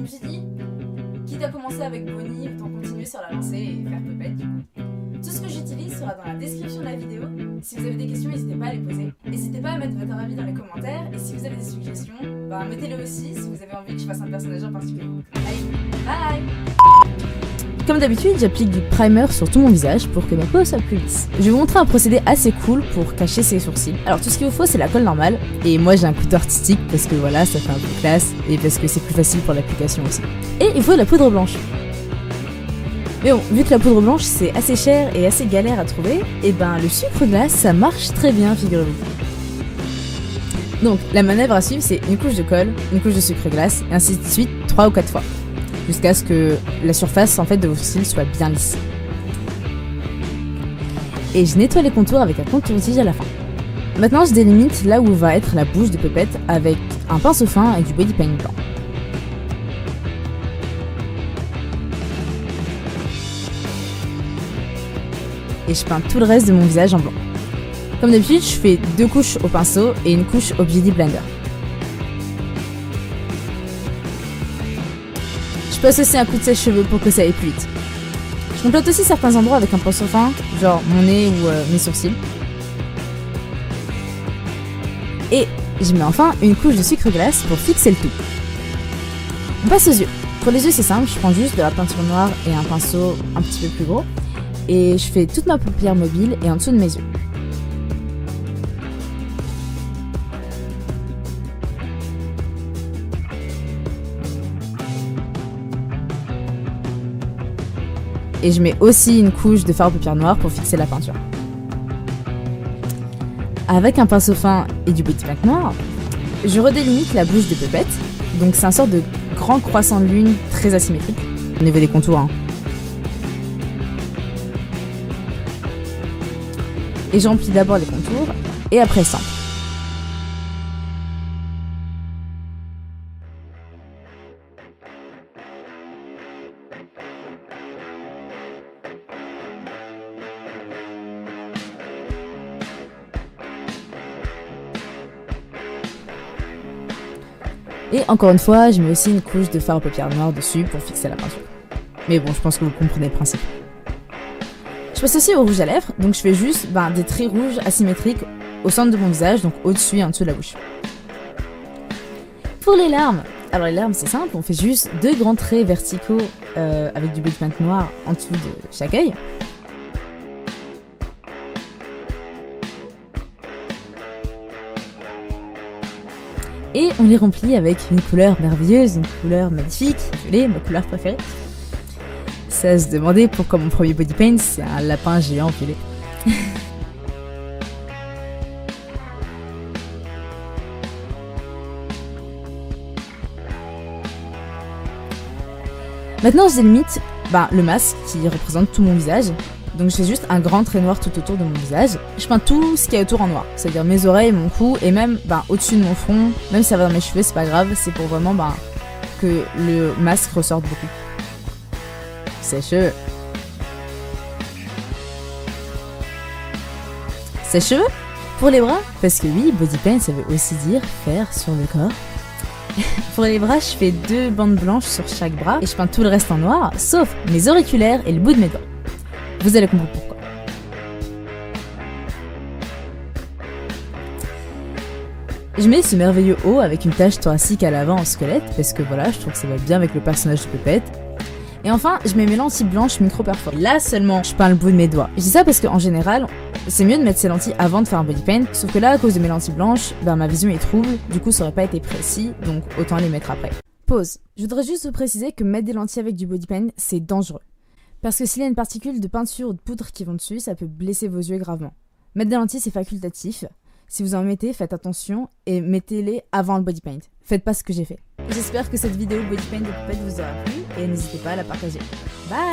me suis dit, quitte à commencer avec Bonnie, autant continuer sur la lancée et faire Puppet du coup. Tout ce que j'utilise sera dans la description de la vidéo. Si vous avez des questions, n'hésitez pas à les poser. N'hésitez pas à mettre votre avis dans les commentaires. Et si vous avez des suggestions, mettez-le aussi si vous avez envie que je fasse un personnage en particulier. Allez, bye! Comme d'habitude, j'applique du primer sur tout mon visage pour que ma peau soit plus lisse. Je vais vous montrer un procédé assez cool pour cacher ses sourcils. Alors tout ce qu'il vous faut, c'est la colle normale, et moi j'ai un couteau artistique parce que voilà, ça fait un peu classe, et parce que c'est plus facile pour l'application aussi. Et il faut de la poudre blanche. Mais bon, vu que la poudre blanche c'est assez cher et assez galère à trouver, et ben le sucre glace ça marche très bien, figurez-vous. Donc la manœuvre à suivre, c'est une couche de colle, une couche de sucre glace, et ainsi de suite 3 ou 4 fois. Jusqu'à ce que la surface en fait de vos cils soit bien lisse. Et je nettoie les contours avec un contour-tige à la fin. Maintenant je délimite là où va être la bouche de Puppet avec un pinceau fin et du body paint blanc. Et je peins tout le reste de mon visage en blanc. Comme d'habitude, je fais 2 couches au pinceau et une couche au Beauty Blender. Je passe aussi un coup de sèche-cheveux pour que ça aille plus vite. Je complète aussi certains endroits avec un pinceau fin, genre mon nez ou mes sourcils. Et je mets enfin une couche de sucre glace pour fixer le tout. On passe aux yeux. Pour les yeux c'est simple, je prends juste de la peinture noire et un pinceau un petit peu plus gros. Et je fais toute ma paupière mobile et en dessous de mes yeux. Et je mets aussi une couche de fard à paupières noire pour fixer la peinture. Avec un pinceau fin et du body paint noir, je redélimite la bouche de Puppet. Donc c'est un sort de grand croissant de lune très asymétrique au niveau des contours. Et je remplis d'abord les contours et après le centre. Et encore une fois, je mets aussi une couche de fard à paupières noires dessus pour fixer la peinture. Mais bon, je pense que vous comprenez le principe. Je passe aussi au rouge à lèvres, donc je fais juste des traits rouges asymétriques au centre de mon visage, donc au-dessus et en dessous de la bouche. Pour les larmes, alors les larmes c'est simple, on fait juste 2 grands traits verticaux avec du body paint noir en dessous de chaque œil. Et on les remplit avec une couleur merveilleuse, une couleur magnifique, ma couleur préférée. Ça se demandait pourquoi mon premier body paint c'est un lapin géant violet. Maintenant je délimite le masque qui représente tout mon visage. Donc je fais juste un grand trait noir tout autour de mon visage. Je peins tout ce qu'il y a autour en noir, c'est-à-dire mes oreilles, mon cou et même au-dessus de mon front. Même si ça va dans mes cheveux, c'est pas grave, c'est pour vraiment que le masque ressorte beaucoup. Sèche-cheveux. Sèche-cheveux pour les bras, parce que oui, body paint ça veut aussi dire faire sur le corps. Pour les bras, je fais 2 bandes blanches sur chaque bras et je peins tout le reste en noir, sauf mes auriculaires et le bout de mes doigts. Vous allez comprendre pourquoi. Je mets ce merveilleux haut avec une tache thoracique à l'avant en squelette, parce que voilà, je trouve que ça va bien avec le personnage de Puppet. Et enfin, je mets mes lentilles blanches micro perforées. Là seulement, je peins le bout de mes doigts. Je dis ça parce qu'en général, c'est mieux de mettre ces lentilles avant de faire un body paint, sauf que là, à cause de mes lentilles blanches, ma vision est trouble, du coup ça aurait pas été précis, donc autant les mettre après. Pause. Je voudrais juste vous préciser que mettre des lentilles avec du body paint, c'est dangereux. Parce que s'il y a une particule de peinture ou de poudre qui vont dessus, ça peut blesser vos yeux gravement. Mettre des lentilles, c'est facultatif. Si vous en mettez, faites attention et mettez-les avant le body paint. Faites pas ce que j'ai fait. J'espère que cette vidéo body paint de Puppet vous aura plu et n'hésitez pas à la partager. Bye!